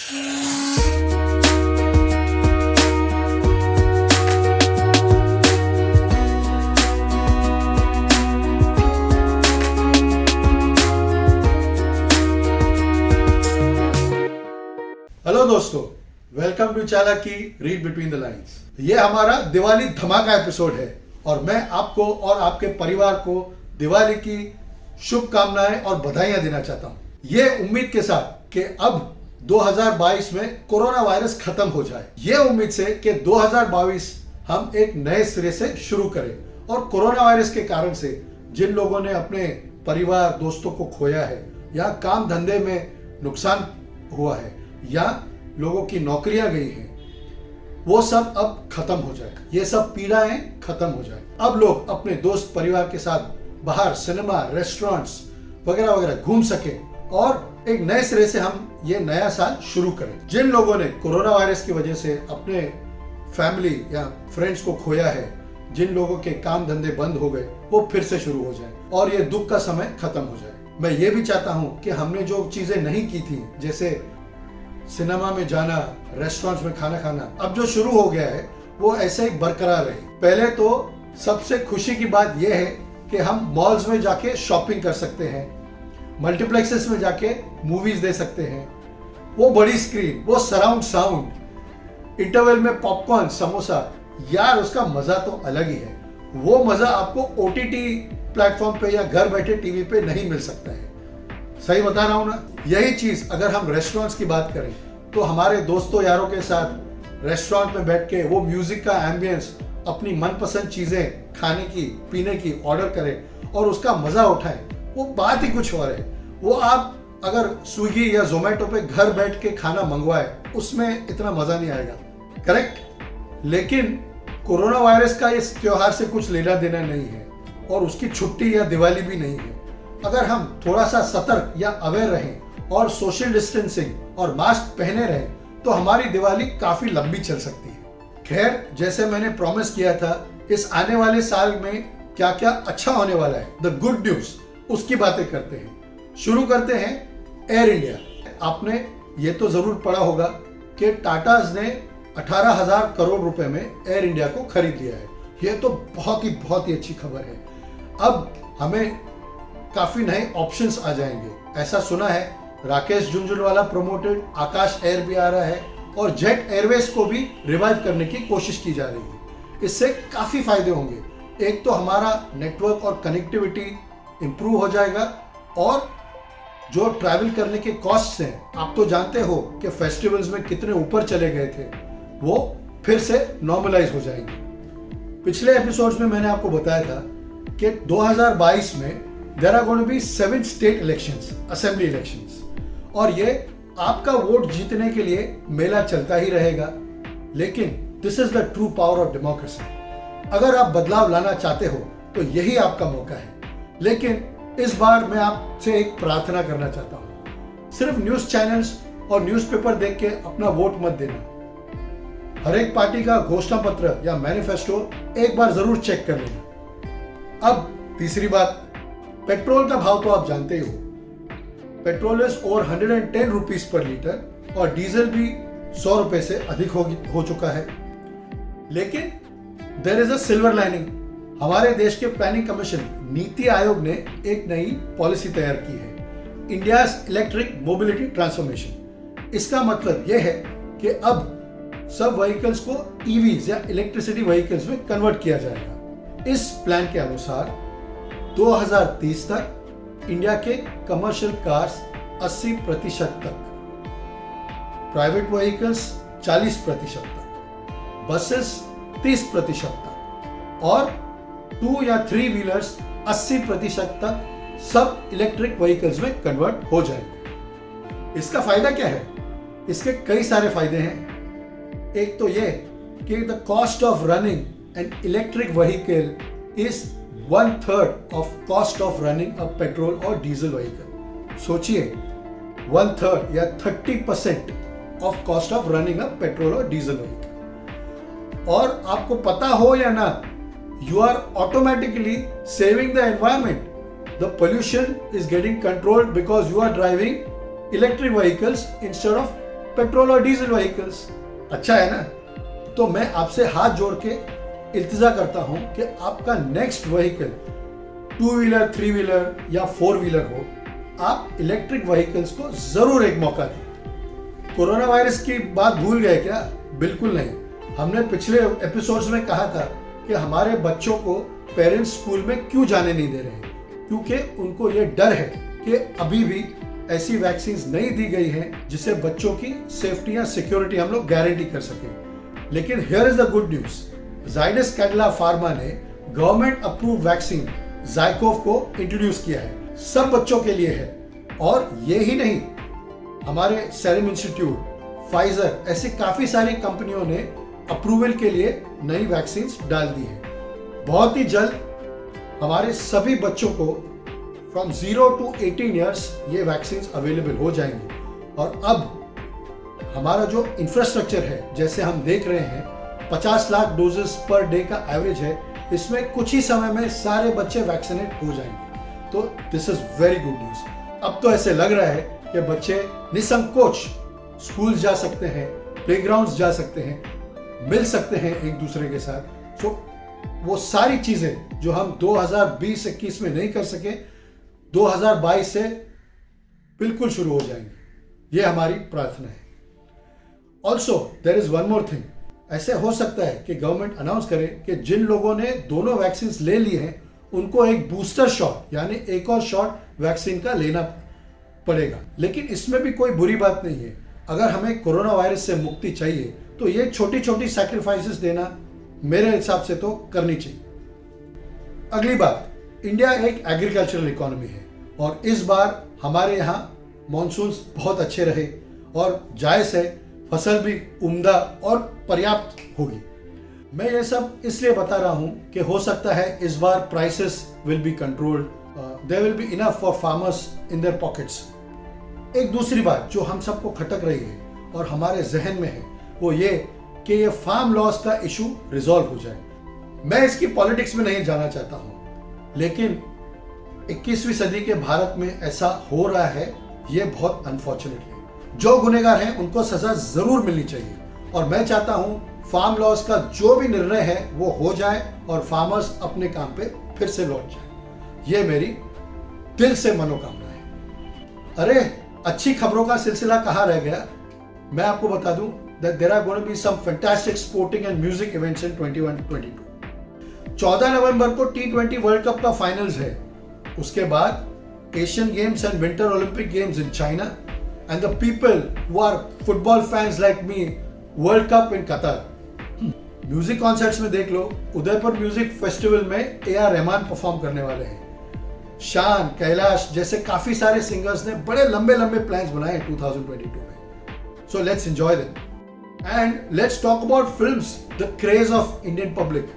Hello दोस्तों, welcome to चालाकी read between the lines. ये हमारा दिवाली धमाका एपिसोड है और मैं आपको और आपके परिवार को दिवाली की शुभकामनाएं और बधाइयां देना चाहता हूं, ये उम्मीद के साथ कि अब 2022 में कोरोना वायरस खत्म हो जाए। ये उम्मीद से कि 2022 हम एक नए सिरे से शुरू करें और कोरोना वायरस के कारण से जिन लोगों ने अपने परिवार दोस्तों को खोया है या काम धंधे में नुकसान हुआ है या लोगों की नौकरियां गई हैं, वो सब अब खत्म हो जाए, ये सब पीड़ाएं खत्म हो जाए। अब लोग अपने दोस्त परिवार के साथ बाहर सिनेमा, रेस्टोरेंट्स वगैरह वगैरह घूम सके और एक नए सिरे से हम ये नया साल शुरू करें। जिन लोगों ने कोरोना वायरस की वजह से अपने फैमिली या फ्रेंड्स को खोया है, जिन लोगों के काम धंधे बंद हो गए, वो फिर से शुरू हो जाए और ये दुख का समय खत्म हो जाए। मैं ये भी चाहता हूँ कि हमने जो चीजें नहीं की थी, जैसे सिनेमा में जाना, रेस्टोरेंट्स में खाना खाना, अब जो शुरू हो गया है वो ऐसे ही बरकरार रहे। पहले तो सबसे खुशी की बात यह है कि हम मॉल्स में जाके शॉपिंग कर सकते हैं, मल्टीप्लेक्सेस में जाके मूवीज दे सकते हैं, वो बड़ी स्क्रीन, वो सराउंड साउंड, इंटरवल में पॉपकॉर्न, समोसा, यार उसका मजा तो अलग ही है। वो मजा आपको OTT प्लेटफॉर्म पे या घर बैठे टीवी पे नहीं मिल सकता है। सही बता रहा हूं ना? यही चीज अगर हम रेस्टोरेंट्स की बात करें तो हमारे दोस्तों यारों के साथ रेस्टोरेंट में बैठ के वो म्यूजिक का एम्बियंस, अपनी मनपसंद चीजें खाने की पीने की ऑर्डर करें और उसका मजा उठाएं, वो बात ही कुछ और है। वो आप अगर स्विगी या जोमेटो पे घर बैठ के खाना मंगवाए, उसमें इतना मजा नहीं आएगा, करेक्ट? लेकिन कोरोना वायरस का इस त्योहार से कुछ लेना देना नहीं है और उसकी छुट्टी या दिवाली भी नहीं है। अगर हम थोड़ा सा सतर्क या अवेयर रहें और सोशल डिस्टेंसिंग और मास्क पहने रहें तो हमारी दिवाली काफी लंबी चल सकती है। खैर, जैसे मैंने प्रॉमिस किया था, इस आने वाले साल में क्या क्या अच्छा होने वाला है, द गुड न्यूज, उसकी बातें करते हैं। शुरू करते हैं एयर इंडिया। आपने ये तो जरूर पढ़ा होगा कि टाटाज ने 18,000 करोड़ रुपए में एयर इंडिया को खरीद लिया है। ये तो बहुत ही अच्छी खबर है। अब हमें काफी नए ऑप्शंस आ जाएंगे। ऐसा सुना है राकेश झुनझुनवाला प्रमोटेड आकाश एयर भी आ रहा है और जेट एयरवेज को भी रिवाइव करने की कोशिश की जा रही है। इससे काफी फायदे होंगे। एक तो हमारा नेटवर्क और कनेक्टिविटी इंप्रूव हो जाएगा और जो ट्रैवल करने के कॉस्ट्स हैं, आप तो जानते हो कि फेस्टिवल्स में कितने ऊपर चले गए थे, वो फिर से नॉर्मलाइज हो जाएंगे। पिछले एपिसोड्स में मैंने आपको बताया था कि 2022 में there are going to be 7 state elections, assembly elections, और ये आपका वोट जीतने के लिए मेला चलता ही रहेगा। लेकिन this is the true power of democracy। अगर आप बदलाव लाना चाहते हो तो यही आपका मौका है। लेकिन इस बार मैं आपसे एक प्रार्थना करना चाहता हूँ, सिर्फ न्यूज चैनल्स और न्यूज़पेपर देख के अपना वोट मत देना। हर एक पार्टी का घोषणा पत्र या मैनिफेस्टो एक बार जरूर चेक कर लेना। अब तीसरी बात, पेट्रोल का भाव तो आप जानते ही हो। Petrol is over 110 rupees per litre और डीजल भी 100 रुपए से अधिक हो चुका है। लेकिन there is a silver lining. हमारे देश के प्लानिंग कमीशन नीति आयोग ने एक नई पॉलिसी तैयार की है, इंडियाज इलेक्ट्रिक मोबिलिटी ट्रांसफॉर्मेशन। इसका मतलब यह है कि अब सब व्हीकल्स को ईवीज या इलेक्ट्रिसिटी व्हीकल्स में कन्वर्ट किया जाएगा। इस प्लान के अनुसार 2030 तक इंडिया के कमर्शियल कार्स 80% तक, प्राइवेट व्हीकल्स 40% तक, बसेस 30% तक और 2 या 3 व्हीलर्स 80% तक सब इलेक्ट्रिक व्हीकल्स में कन्वर्ट हो जाएंगे। इसका फायदा क्या है? इसके कई सारे फायदे हैं। एक तो ये कि the cost of running an electric vehicle is 1/3 of cost of running a petrol और डीजल व्हीकल। सोचिए, 1/3 या 30% of cost of running a petrol और डीजल व्हीकल। और आपको पता हो या ना, you are automatically saving the environment. The pollution is getting controlled because you are driving electric vehicles instead of petrol और डीजल व्हीकल्स। अच्छा है ना? तो मैं आपसे हाथ जोड़ के इल्तिजा करता हूं कि आपका नेक्स्ट व्हीकल 2 व्हीलर, 3 व्हीलर या 4 व्हीलर हो, आप इलेक्ट्रिक व्हीकल्स को जरूर एक मौका दें। कोरोना वायरस की बात भूल गए क्या? बिल्कुल नहीं। हमने पिछले एपिसोड्स में कहा था कि हमारे बच्चों को पेरेंट्स स्कूल में क्यों जाने नहीं दे रहे हैं, क्योंकि उनको ये डर है कि अभी भी ऐसी वैक्सीन नहीं दी गई हैं जिससे बच्चों की सेफ्टी या सिक्योरिटी हम लोग गारंटी कर सकें। लेकिन here is the good news, Zydus Cadila pharma ने गवर्नमेंट अप्रूव वैक्सीन ज़ाइकोव को इंट्रोड्यूस किया है। सब बच्चों के लिए है। और ये ही नहीं, हमारे सेरम इंस्टीट्यूट, फाइजर, ऐसी काफी सारी कंपनियों ने अप्रूवल के लिए नई वैक्सीन डाल दी है। बहुत ही जल्द हमारे सभी बच्चों को फ्रॉम 0 to 18 ईयर्स ये वैक्सीन अवेलेबल हो जाएंगी। और अब हमारा जो इंफ्रास्ट्रक्चर है, जैसे हम देख रहे हैं 50 लाख डोजेस पर डे का एवरेज है, इसमें कुछ ही समय में सारे बच्चे वैक्सीनेट हो जाएंगे। तो this is very good news. अब तो ऐसे लग रहा है कि बच्चे निसंकोच स्कूल जा सकते हैं, प्लेग्राउंड्स जा सकते हैं, मिल सकते हैं एक दूसरे के साथ। तो वो सारी चीजें जो हम 2020-21 में नहीं कर सके, 2022 से बिल्कुल शुरू हो जाएंगे। ये हमारी प्रार्थना है। Also there is one more thing. ऐसे हो सकता है कि गवर्नमेंट अनाउंस करे कि जिन लोगों ने दोनों वैक्सीन ले ली हैं उनको एक बूस्टर शॉट यानी एक और शॉट वैक्सीन का लेना पड़ेगा। लेकिन इसमें भी कोई बुरी बात नहीं है। अगर हमें कोरोना वायरस से मुक्ति चाहिए तो ये छोटी छोटी सैक्रिफाइसेस देना मेरे हिसाब से तो करनी चाहिए। अगली बात, इंडिया एक एग्रीकल्चरल इकोनॉमी है और इस बार हमारे यहाँ मॉनसून बहुत अच्छे रहे और जायज है फसल भी उम्दा और पर्याप्त होगी। मैं ये सब इसलिए बता रहा हूं कि हो सकता है इस बार prices will be controlled, there will be enough for farmers in their pockets. एक दूसरी बात जो हम सबको खटक रही है और हमारे जहन में है वो ये कि ये फार्म लॉस का इशू रिजॉल्व हो जाए। मैं इसकी पॉलिटिक्स में नहीं जाना चाहता हूं, लेकिन 21वीं सदी के भारत में ऐसा हो रहा है, ये बहुत अनफॉर्चुनेट है। जो गुनहगार हैं उनको सजा जरूर मिलनी चाहिए और मैं चाहता हूं फार्म लॉस का जो भी निर्णय है वो हो जाए और फार्मर्स अपने काम पे फिर से लौट जाए। ये मेरी दिल से मनोकामना है। अरे अच्छी खबरों का सिलसिला कहाँ रह गया? मैं आपको बता दूं that there are going to be some fantastic sporting and music events in 21-22। 14 नवंबर को T20 वर्ल्ड कप का फाइनल्स है। उसके बाद Asian games and winter Olympic games in China and the people who are football fans like me, world cup in Qatar. Music concerts में देख लो, Udaipur music festival में AR Rahman perform करने वाले हैं। शान, कैलाश जैसे काफी सारे सिंगर्स ने बड़े लंबे लंबे प्लान्स बनाए 2022 में। So let's enjoy them and let's talk about films, the craze of Indian public.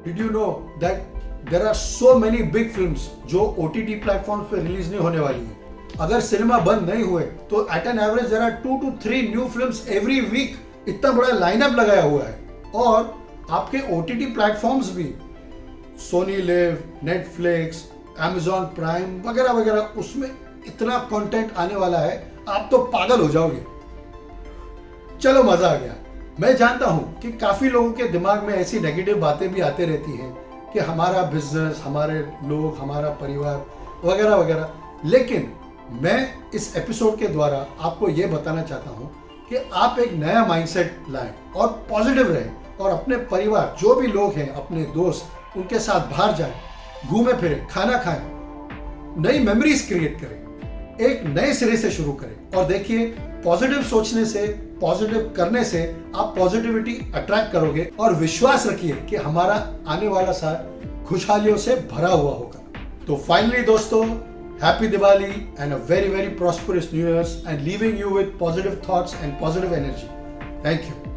Did you know that there are so many big films जो OTT प्लेटफॉर्म्स पे रिलीज नहीं होने वाली है। अगर सिनेमा बंद नहीं हुए तो at an average there are 2 to 3 new films every week. इतना बड़ा लाइनअप लगाया हुआ है और आपके OTT प्लेटफॉर्म्स भी, Sony Liv, Netflix, Amazon prime वगैरह वगैरह, उसमें इतना कंटेंट आने वाला है आप तो पागल हो जाओगे। चलो मजा आ गया। मैं जानता हूं कि काफी लोगों के दिमाग में ऐसी नेगेटिव बातें भी आते रहती हैं कि हमारा बिजनेस, हमारे लोग, हमारा परिवार वगैरह वगैरह, लेकिन मैं इस एपिसोड के द्वारा आपको यह बताना चाहता हूं कि आप एक नया माइंडसेट लाएं और पॉजिटिव रहें और अपने परिवार, जो भी लोग हैं, अपने दोस्त, उनके साथ बाहर जाएं, घूमे फिरें, खाना खाएं, नई मेमोरीज क्रिएट करें, एक नए सिरे से शुरू करें। और देखिए, पॉजिटिव सोचने से, पॉजिटिव करने से आप पॉजिटिविटी अट्रैक्ट करोगे और विश्वास रखिए कि हमारा आने वाला साल खुशहालियों से भरा हुआ होगा। तो फाइनली दोस्तों, Happy Diwali and a very, very prosperous New Year's, and leaving you with positive thoughts and positive energy. Thank you.